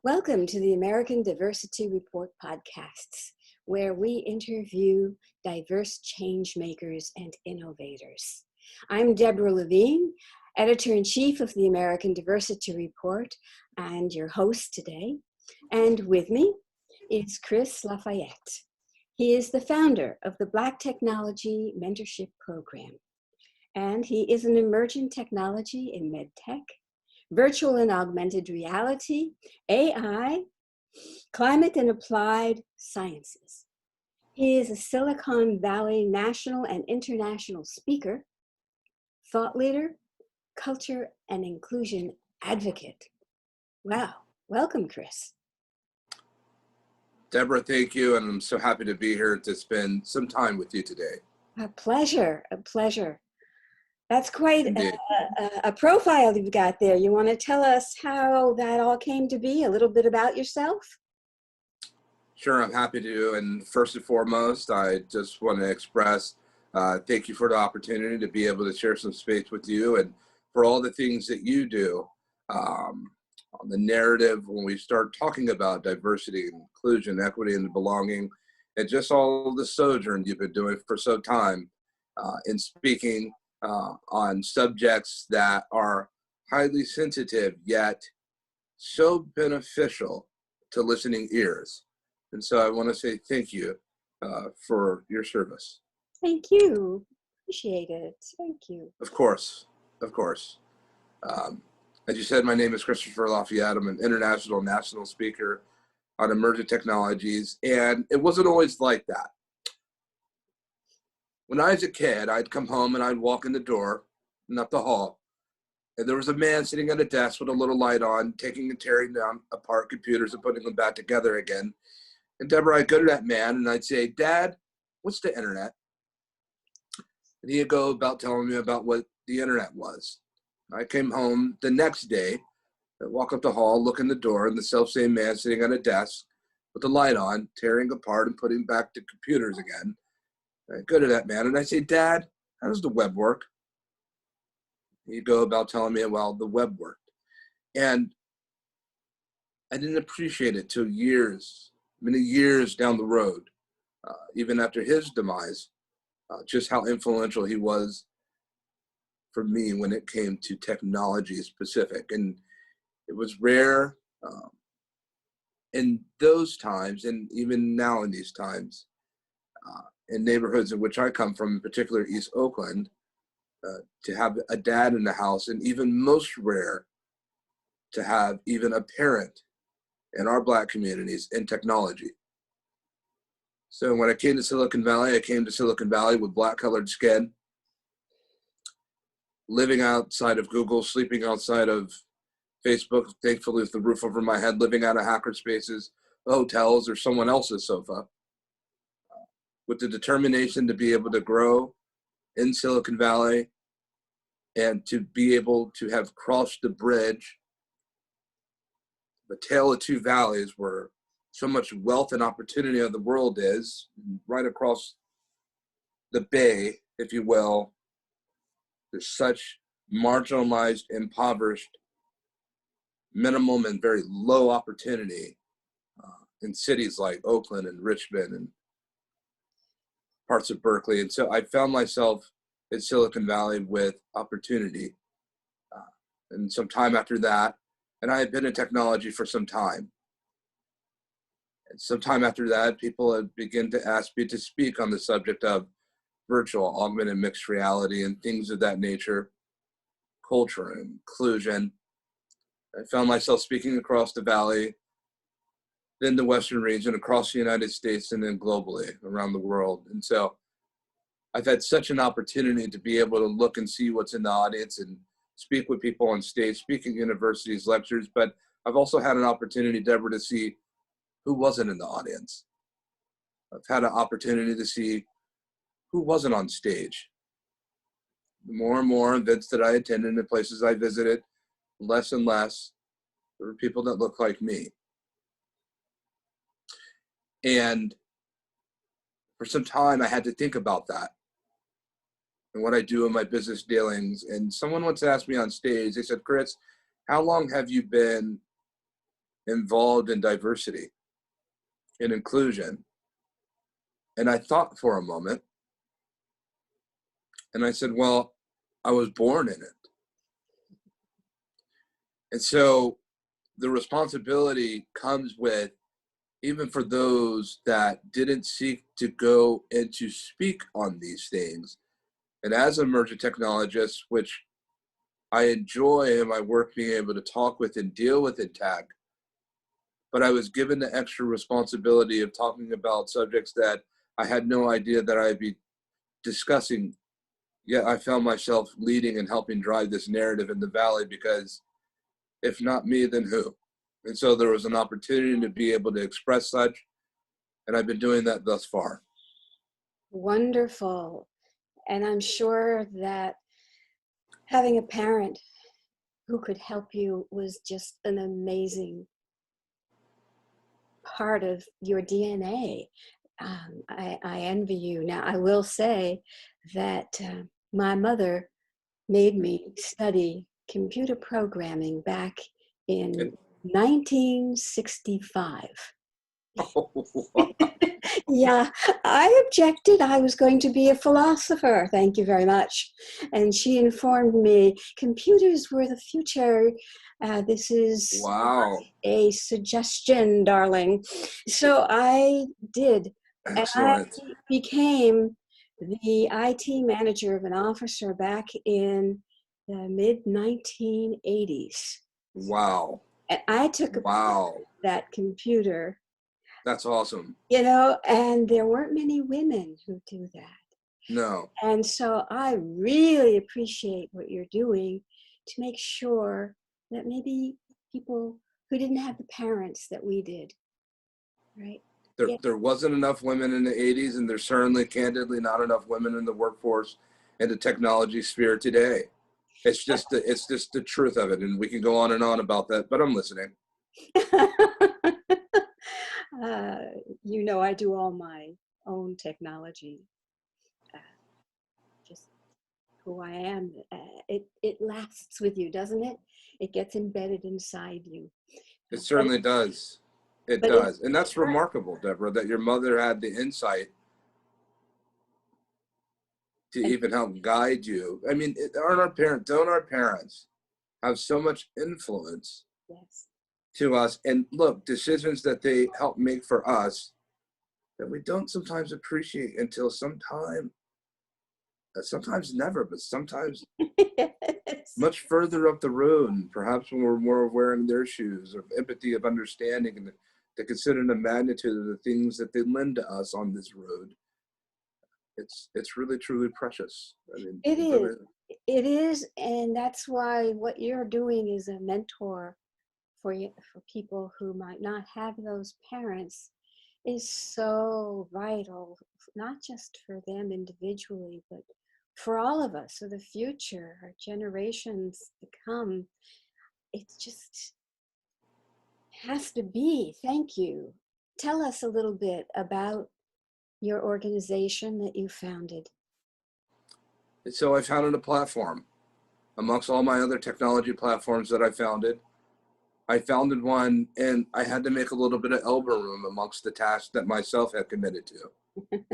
Welcome to the American Diversity Report podcasts, where we interview diverse change makers and innovators. I'm Deborah Levine, Editor-in-Chief of the American Diversity Report and your host today. And with me is Chris Lafayette. He is the founder of the Black Technology Mentorship Program, and he is an emerging technology in medtech, virtual and augmented reality, AI, climate and applied sciences. He is a Silicon Valley national and international speaker, thought leader, culture and inclusion advocate. Wow, welcome, Chris. Deborah, thank you, and I'm so happy to be here to spend some time with you today. A pleasure, a pleasure. That's quite a profile you've got there. You want to tell us how that all came to be, a little bit about yourself? Sure, I'm happy to. And first and foremost, I just want to express thank you for the opportunity to be able to share some space with you and for all the things that you do on the narrative when we start talking about diversity and inclusion, equity and belonging, and just all the sojourn you've been doing for some time in speaking on subjects that are highly sensitive, yet so beneficial to listening ears. And so I want to say thank you for your service. Thank you. Appreciate it. Thank you. Of course, of course. As you said, my name is Christopher Lafayette. I'm an international national speaker on emerging technologies, and it wasn't always like that. When I was a kid, I'd come home and I'd walk in the door and up the hall, and there was a man sitting at a desk with a little light on, taking and tearing down apart computers and putting them back together again. And Deborah, I'd go to that man and I'd say, "Dad, what's the internet?" And he'd go about telling me about what the internet was. I came home the next day, I'd walk up the hall, look in the door, and the self-same man sitting at a desk with the light on, tearing apart and putting back the computers again. I go to that man and I say, "Dad, how does the web work?" He'd go about telling me, well, the web worked. And I didn't appreciate it till years, many years down the road, even after his demise, just how influential he was for me when it came to technology specific. And it was rare in those times, and even now in these times, in neighborhoods in which I come from, in particular East Oakland, to have a dad in the house, and even most rare to have even a parent in our Black communities in technology. So when I came to Silicon Valley, I came to Silicon Valley with Black colored skin, living outside of Google, sleeping outside of Facebook, thankfully with the roof over my head, living out of hacker spaces, hotels, or someone else's sofa, with the determination to be able to grow in Silicon Valley and to be able to have crossed the bridge, the tale of two valleys, where so much wealth and opportunity of the world is, right across the bay, if you will. There's such marginalized, impoverished, minimum and very low opportunity in cities like Oakland and Richmond and parts of Berkeley. And so I found myself in Silicon Valley with opportunity. And some time after that, and I had been in technology for some time. And sometime after that, people had begun to ask me to speak on the subject of virtual, augmented, mixed reality and things of that nature, culture and inclusion. I found myself speaking across the valley, then the Western region, across the United States, and then globally around the world. And so I've had such an opportunity to be able to look and see what's in the audience and speak with people on stage, speak at universities, lectures, but I've also had an opportunity, Deborah, to see who wasn't in the audience. I've had an opportunity to see who wasn't on stage. The more and more events that I attended and places I visited, less and less, there were people that looked like me. And for some time, I had to think about that and what I do in my business dealings. And someone once asked me on stage, they said, "Chris, how long have you been involved in diversity and inclusion. And I thought for a moment, and I said, well, I was born in it. And so the responsibility comes with, even for those that didn't seek to go and to speak on these things. And as an emerging technologist, which I enjoy in my work being able to talk with and deal with in tech, but I was given the extra responsibility of talking about subjects that I had no idea that I'd be discussing. Yet I found myself leading and helping drive this narrative in the Valley, because if not me, then who? And so there was an opportunity to be able to express such, and I've been doing that thus far. Wonderful. And I'm sure that having a parent who could help you was just an amazing part of your DNA. I envy you. Now, I will say that my mother made me study computer programming back in 1965. Oh, wow. Yeah, I objected. I was going to be a philosopher. Thank you very much. And she informed me computers were the future. This is Wow. a suggestion, darling. So I did. And I Excellent. became the IT manager of an officer back in the mid 1980s. Wow. And I took Wow. that computer, That's awesome. you know, and there weren't many women who do that. No. And so I really appreciate what you're doing to make sure that maybe people who didn't have the parents that we did, right? There wasn't enough women in the 80s, and there's certainly, candidly, not enough women in the workforce and the technology sphere today. It's just the truth of it, and we can go on and on about that, but I'm listening. You know, I do all my own technology. Just who I am. It lasts with you, doesn't it? It gets embedded inside you. It certainly does. It But does. And that's remarkable, Deborah, that your mother had the insight to even help guide you. I mean, don't our parents have so much influence yes. to us? And look, decisions that they help make for us that we don't sometimes appreciate until sometime, sometimes never, but sometimes Yes. much further up the road, and perhaps when we're more wearing their shoes, of empathy, of understanding, and to consider the magnitude of the things that they lend to us on this road. It's really truly precious. I mean, It is. really, It is, and that's why what you're doing is a mentor for you, for people who might not have those parents, is so vital, not just for them individually, but for all of us, for the future, our generations to come. It just has to be. Thank you. Tell us a little bit about your organization that you founded. so I founded a platform amongst all my other technology platforms that I founded. I founded one, and I had to make a little bit of elbow room amongst the tasks that myself had committed to,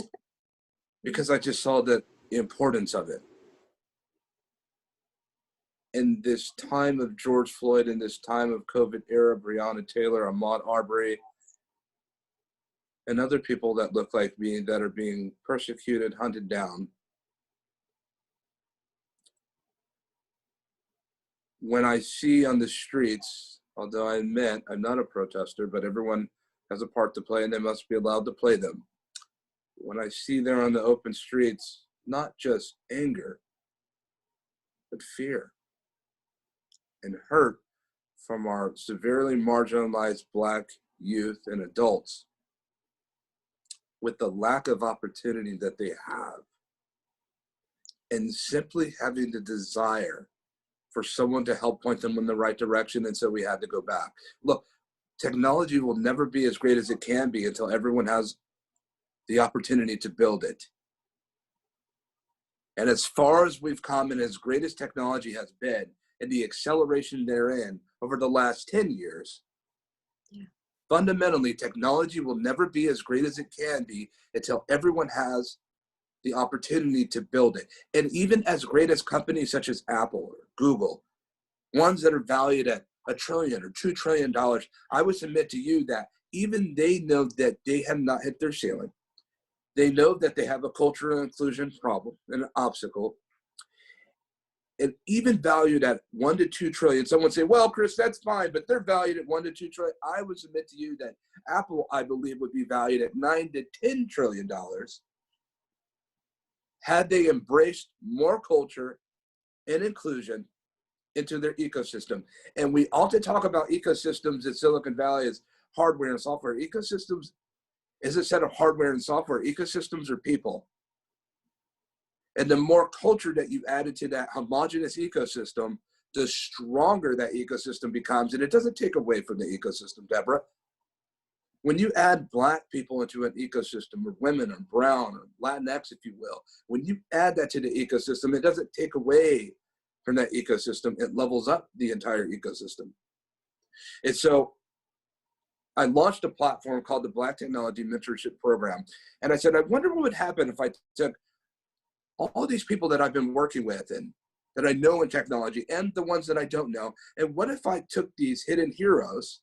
because I just saw the importance of it. In this time of George Floyd, in this time of COVID era, Breonna Taylor, Ahmaud Arbery, and other people that look like me that are being persecuted, hunted down. When I see on the streets, although I admit I'm not a protester, but everyone has a part to play and they must be allowed to play them. When I see there on the open streets, not just anger, but fear and hurt from our severely marginalized Black youth and adults, with the lack of opportunity that they have, and simply having the desire for someone to help point them in the right direction, and so we had to go back. Look, technology will never be as great as it can be until everyone has the opportunity to build it. And as far as we've come, and as great as technology has been, and the acceleration therein over the last 10 years, Fundamentally, technology will never be as great as it can be until everyone has the opportunity to build it. And even as great as companies such as Apple or Google, ones that are valued at $1 trillion or $2 trillion, I would submit to you that even they know that they have not hit their ceiling. They know that they have a cultural inclusion problem, an obstacle. And even valued at 1 to 2 trillion, someone say, well, Chris, that's fine, but they're valued at 1 to 2 trillion. I would submit to you that Apple, I believe, would be valued at $9 to $10 trillion had they embraced more culture and inclusion into their ecosystem. And we often talk about ecosystems in Silicon Valley as hardware and software. Ecosystems is a set of hardware and software. Ecosystems are people. And the more culture that you added to that homogenous ecosystem, the stronger that ecosystem becomes. And it doesn't take away from the ecosystem, Deborah. When you add Black people into an ecosystem, or women, or brown, or Latinx, if you will, when you add that to the ecosystem, it doesn't take away from that ecosystem. It levels up the entire ecosystem. And so I launched a platform called the Black Technology Mentorship Program. And I said, I wonder what would happen if I took all these people that I've been working with and that I know in technology and the ones that I don't know. And what if I took these hidden heroes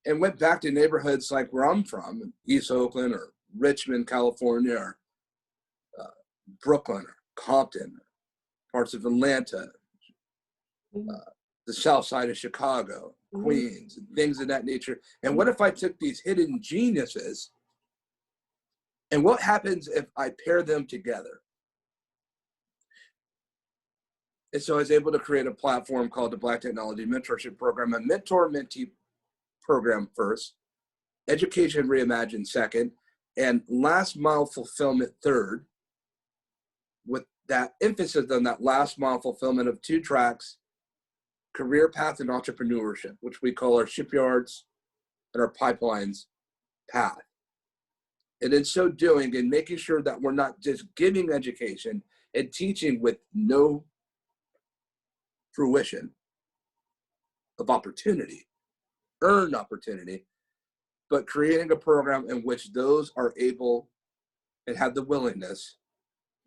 and went back to neighborhoods like where I'm from, East Oakland or Richmond, California, or Brooklyn, or Compton, or parts of Atlanta, the south side of Chicago, Queens, and things of that nature. And what if I took these hidden geniuses, and what happens if I pair them together? And so I was able to create a platform called the Black Technology Mentorship Program, a mentor-mentee program first, education reimagined second, and last mile fulfillment third, with that emphasis on that last mile fulfillment of 2 tracks, career path and entrepreneurship, which we call our shipyards and our pipelines path. And in so doing, and making sure that we're not just giving education and teaching with no fruition of opportunity, earned opportunity, but creating a program in which those are able and have the willingness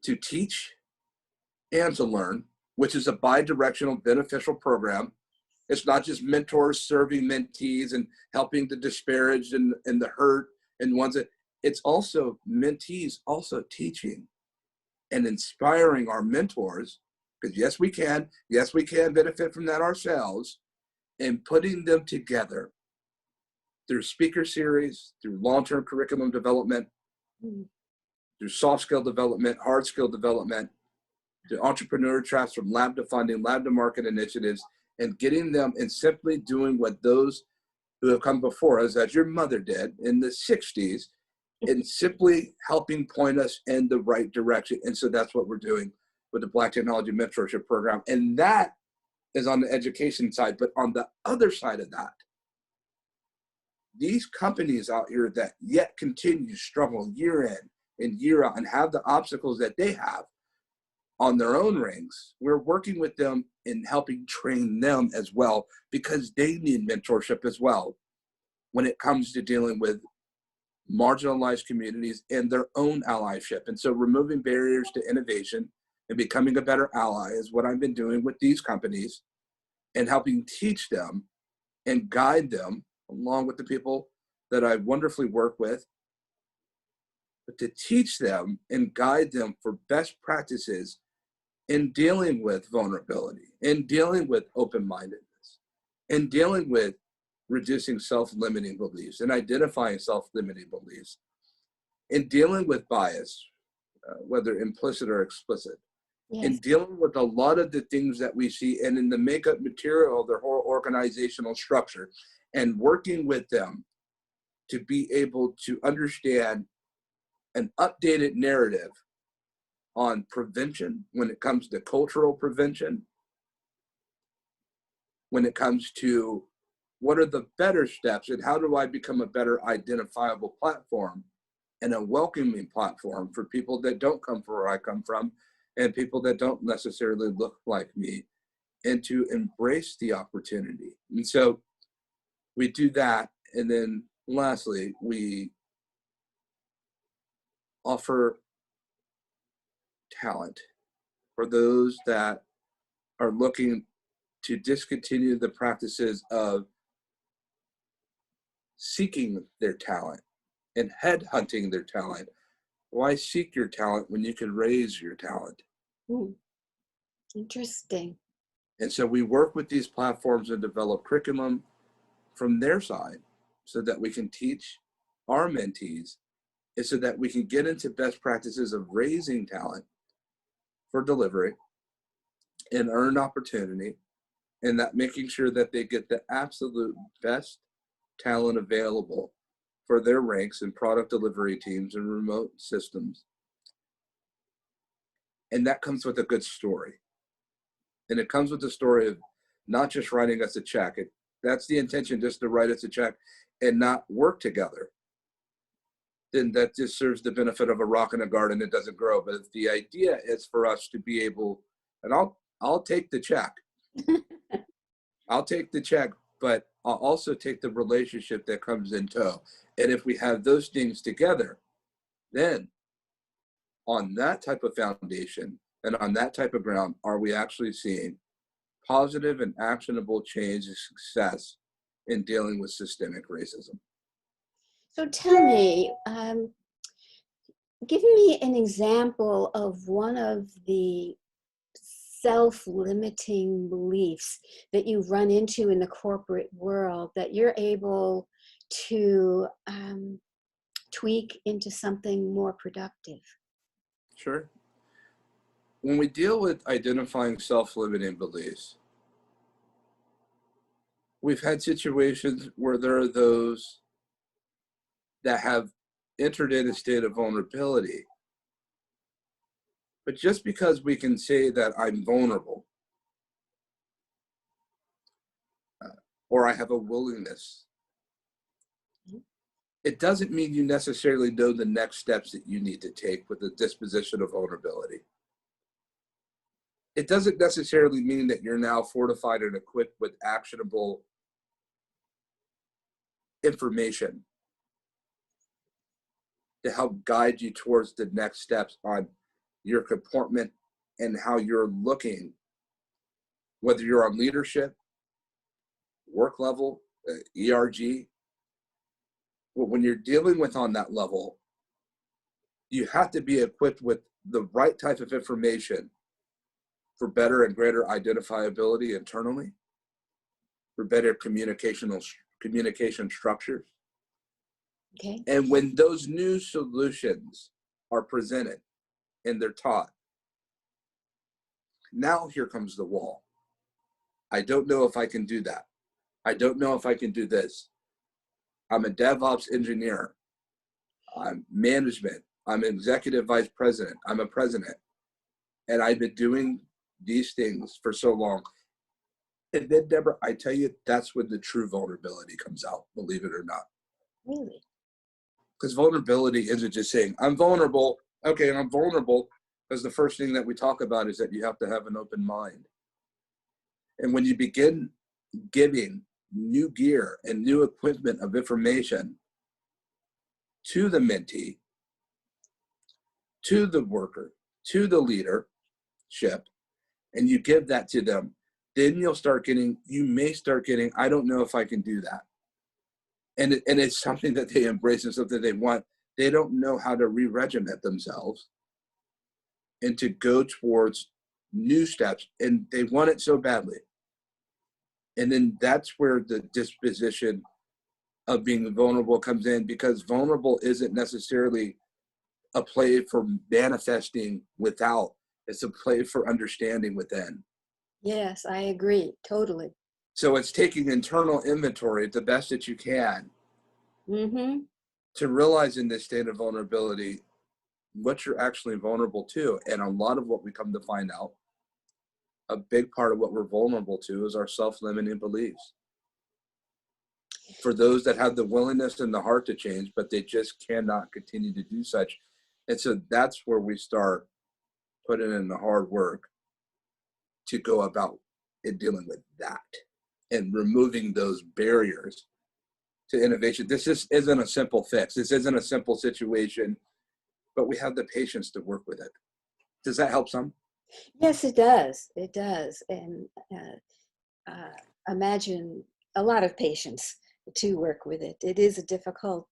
to teach and to learn, which is a bi-directional beneficial program. It's not just mentors serving mentees and helping the disparaged and the hurt and ones that, it's also mentees also teaching and inspiring our mentors, because yes, we can benefit from that ourselves, and putting them together through speaker series, through long-term curriculum development, through soft skill development, hard skill development, to entrepreneur traps from lab to funding, lab to market initiatives, and getting them and simply doing what those who have come before us, as your mother did in the 60s, and simply helping point us in the right direction. And so that's what we're doing with the Black Technology Mentorship Program. And that is on the education side. But on the other side of that, these companies out here that yet continue to struggle year in and year out and have the obstacles that they have on their own rings, we're working with them and helping train them as well, because they need mentorship as well when it comes to dealing with marginalized communities and their own allyship. And so removing barriers to innovation and becoming a better ally is what I've been doing with these companies, and helping teach them and guide them along with the people that I wonderfully work with, but to teach them and guide them for best practices in dealing with vulnerability, in dealing with open-mindedness, in dealing with reducing self-limiting beliefs and identifying self-limiting beliefs, in dealing with bias, whether implicit or explicit, in dealing with a lot of the things that we see, and in the makeup material of their whole organizational structure, and working with them to be able to understand an updated narrative on prevention when it comes to cultural prevention, when it comes to what are the better steps and how do I become a better identifiable platform and a welcoming platform for people that don't come from where I come from and people that don't necessarily look like me, and to embrace the opportunity. And so We do that, and then lastly, we offer talent for those that are looking to discontinue the practices of seeking their talent and headhunting their talent. Why seek your talent when you can raise your talent? Interesting. And so we work with these platforms and develop curriculum from their side so that we can teach our mentees and so that we can get into best practices of raising talent for delivery and earn opportunity, and that making sure that they get the absolute best talent available for their ranks and product delivery teams and remote systems. And that comes with a good story. And it comes with the story of not just writing us a check. That's the intention, just to write us a check and not work together. Then that just serves the benefit of a rock in a garden. It doesn't grow. But the idea is for us to be able, and I'll take the check. I'll take the check, but I'll also take the relationship that comes in tow. And if we have those things together, then on that type of foundation and on that type of ground, are we actually seeing positive and actionable change and success in dealing with systemic racism? So tell me, give me an example of one of the self-limiting beliefs that you run into in the corporate world that you're able to tweak into something more productive. Sure. When we deal with identifying self-limiting beliefs, we've had situations where there are those that have entered in a state of vulnerability. But just because we can say that I'm vulnerable, or I have a willingness, it doesn't mean you necessarily know the next steps that you need to take with the disposition of vulnerability. It doesn't necessarily mean that you're now fortified and equipped with actionable information to help guide you towards the next steps on your comportment and how you're looking, whether you're on leadership, work level, ERG. When you're dealing with on that level, you have to be equipped with the right type of information for better and greater identifiability internally, for better communication structures. Okay. And when those new solutions are presented and they're taught, now here comes the wall. I don't know if I can do that. I don't know if I can do this. I'm a DevOps engineer. I'm management. I'm executive vice president. I'm a president. And I've been doing these things for so long. And then, Deborah, I tell you, that's when the true vulnerability comes out, believe it or not. Really? Because vulnerability isn't just saying, I'm vulnerable. Okay, I'm vulnerable. Because the first thing that we talk about is that you have to have an open mind. And when you begin giving new gear and new equipment of information to the mentee, to the worker, to the leadership, and you give that to them, then you may start getting, I don't know if I can do that. And it's something that they embrace and something they want. They don't know how to re-regiment themselves and to go towards new steps, and they want it so badly. And then that's where the disposition of being vulnerable comes in, because vulnerable isn't necessarily a play for manifesting without. It's a play for understanding within. Yes, I agree, totally. So it's taking internal inventory the best that you can to realize in this state of vulnerability what you're actually vulnerable to. And a lot of what we come to find out, a big part of what we're vulnerable to is our self-limiting beliefs. For those that have the willingness and the heart to change, but they just cannot continue to do such. And so that's where we start putting in the hard work to go about in dealing with that and removing those barriers to innovation. This just isn't a simple fix. This isn't a simple situation, but we have the patience to work with it. Does that help some? Yes, it does. It does. And imagine a lot of patience to work with it. It is a difficult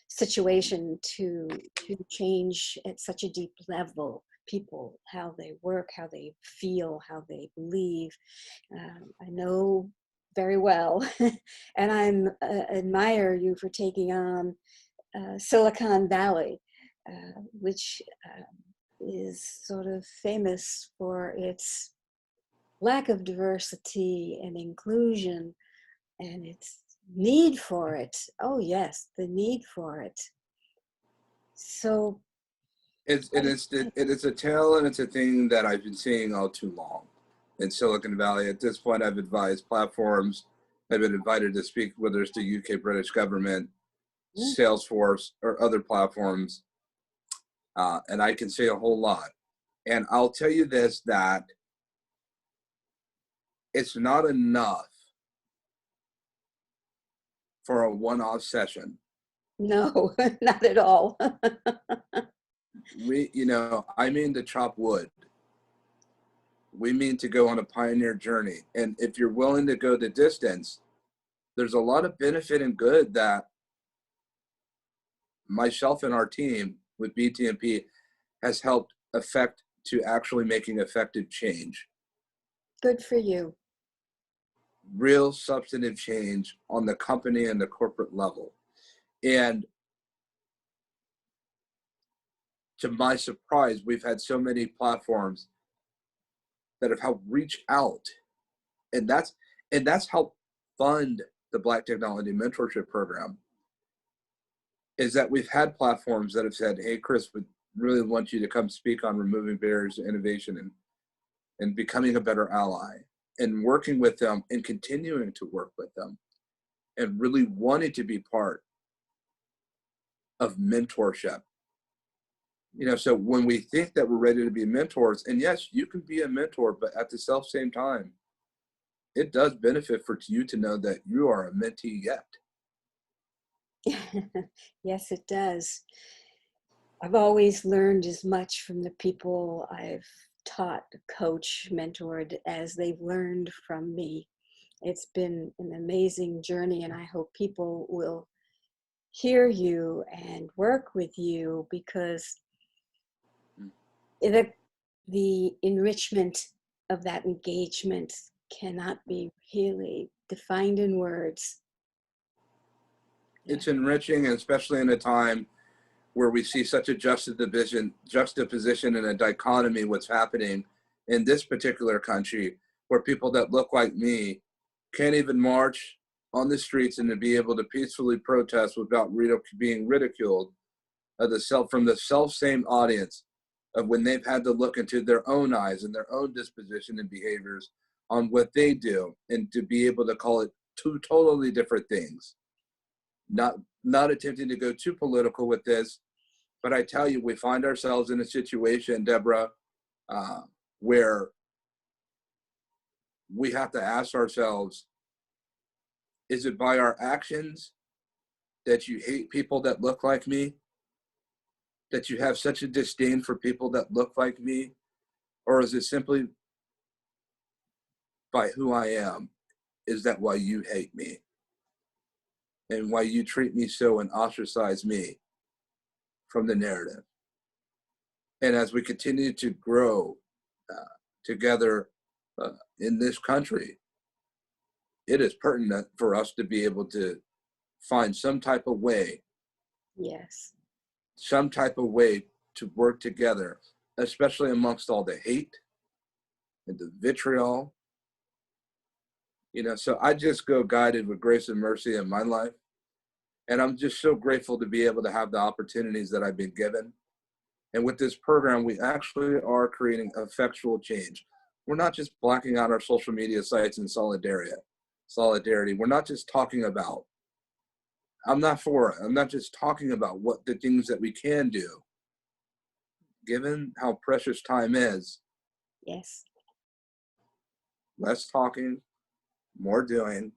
situation to change at such a deep level. People, how they work, how they feel, how they believe. I know very well, and I'm admire you for taking on Silicon Valley, which is sort of famous for its lack of diversity and inclusion and its need for it. Oh yes, the need for it. So It is a tale, and it's a thing that I've been seeing all too long in Silicon Valley. At this point, I've advised platforms. I've been invited to speak, whether it's the UK British government, Salesforce, or other platforms, and I can say a whole lot. And I'll tell you this, that it's not enough for a one-off session. no, not at all. I mean to chop wood. We mean to go on a pioneer journey. And if you're willing to go the distance, there's a lot of benefit and good that myself and our team with BTMP has helped affect to actually making effective change. Good for you. Real substantive change on the company and the corporate level. And to my surprise, we've had so many platforms that have helped reach out. And that's helped fund the Black Technology Mentorship Program, is that we've had platforms that have said, hey, Chris, we really want you to come speak on removing barriers to innovation and becoming a better ally, and working with them and continuing to work with them and really wanting to be part of mentorship. So when we think that we're ready to be mentors, and yes, you can be a mentor, but at the same time, it does benefit for you to know that you are a mentee yet. Yes, it does. I've always learned as much from the people I've taught, coached, mentored as they've learned from me. It's been an amazing journey, and I hope people will hear you and work with you, because the enrichment of that engagement cannot be really defined in words. It's enriching, and especially in a time where we see such a juxtaposition and a dichotomy what's happening in this particular country, where people that look like me can't even march on the streets and to be able to peacefully protest without being ridiculed from the same audience of when they've had to look into their own eyes and their own disposition and behaviors on what they do, and to be able to call it two totally different things. Not attempting to go too political with this, but I tell you, we find ourselves in a situation, Deborah, where we have to ask ourselves, is it by our actions that you hate people that look like me? That you have such a disdain for people that look like me? Or is it simply by who I am? Is that why you hate me? And why you treat me so and ostracize me from the narrative? And as we continue to grow together in this country, it is pertinent for us to be able to find some type of way, Yes. some type of way to work together, especially amongst all the hate and the vitriol. So I just go guided with grace and mercy in my life. And I'm just so grateful to be able to have the opportunities that I've been given. And with this program, we actually are creating effectual change. We're not just blocking out our social media sites in solidarity. We're not just talking about, I'm not for it. I'm not just talking about what the things that we can do, given how precious time is. Yes. Less talking, more doing,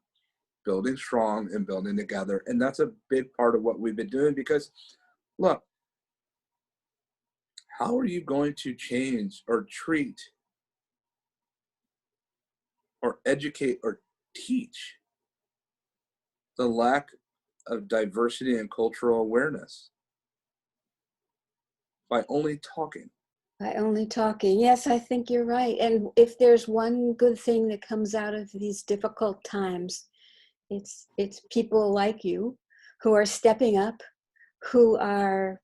building strong and building together. And that's a big part of what we've been doing, because look, how are you going to change or treat or educate or teach the lack of diversity and cultural awareness? By only talking. By only talking. Yes, I think you're right. And if there's one good thing that comes out of these difficult times, it's people like you who are stepping up, who are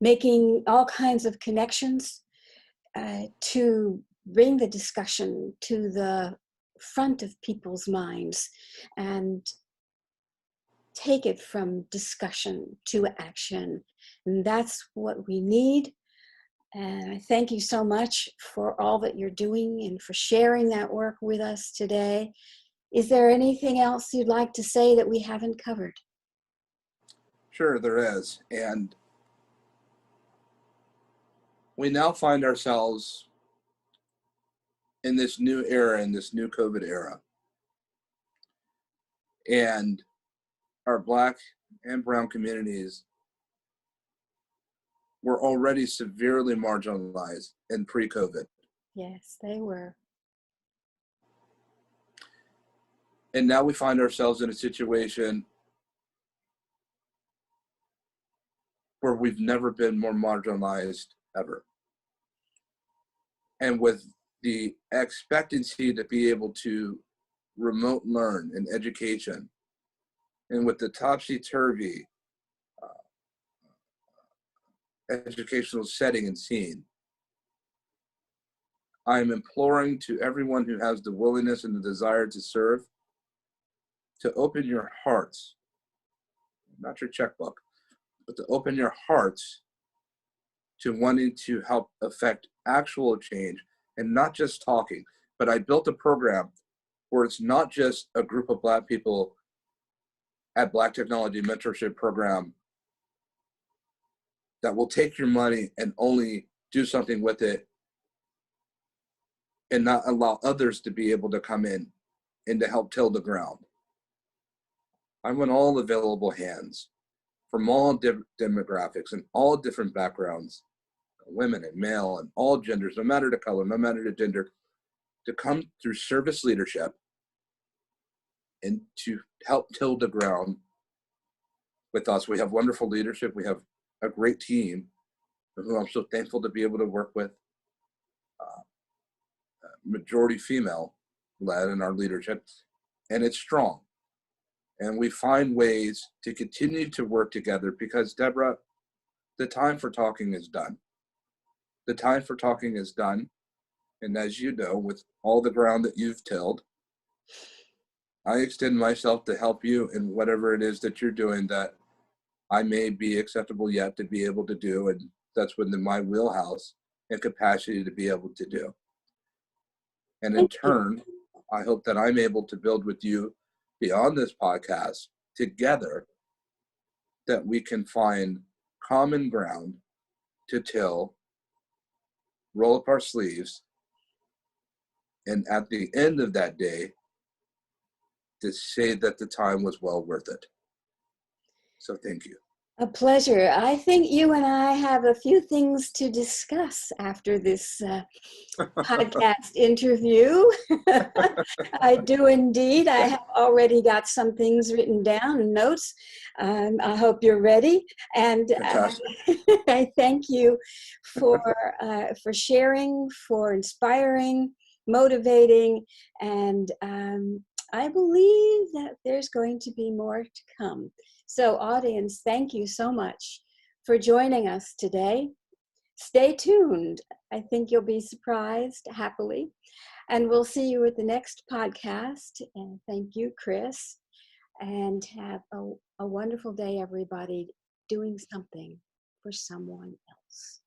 making all kinds of connections to bring the discussion to the front of people's minds and take it from discussion to action. And that's what we need. And I thank you so much for all that you're doing and for sharing that work with us today. Is there anything else you'd like to say that we haven't covered? Sure, there is. And we now find ourselves in this new era, in this new COVID era. And our Black and brown communities were already severely marginalized in pre-COVID. Yes, they were. And now we find ourselves in a situation where we've never been more marginalized ever. And with the expectancy to be able to remote learn in education, and with the topsy-turvy educational setting and scene, I am imploring to everyone who has the willingness and the desire to serve, to open your hearts, not your checkbook, but to open your hearts to wanting to help affect actual change and not just talking. But I built a program where it's not just a group of Black people at Black Technology Mentorship Program that will take your money and only do something with it and not allow others to be able to come in and to help till the ground. I want all available hands from all demographics and all different backgrounds, women and male and all genders, no matter the color, no matter the gender, to come through service leadership and to help till the ground with us. We have wonderful leadership. We have a great team who I'm so thankful to be able to work with. Majority female led in our leadership, and it's strong. And we find ways to continue to work together because, Deborah, the time for talking is done. The time for talking is done. And as you know, with all the ground that you've tilled, I extend myself to help you in whatever it is that you're doing that I may be acceptable yet to be able to do. And that's within my wheelhouse and capacity to be able to do. And in turn, I hope that I'm able to build with you beyond this podcast together, that we can find common ground to till, roll up our sleeves, and at the end of that day, to say that the time was well worth it. So thank you. A pleasure. I think you and I have a few things to discuss after this podcast interview. I do indeed. I have already got some things written down and notes. I hope you're ready. And I thank you for sharing, for inspiring, motivating, and I believe that there's going to be more to come. So audience, thank you so much for joining us today. Stay tuned. I think you'll be surprised happily. And we'll see you at the next podcast. And thank you, Chris. And have a wonderful day, everybody, doing something for someone else.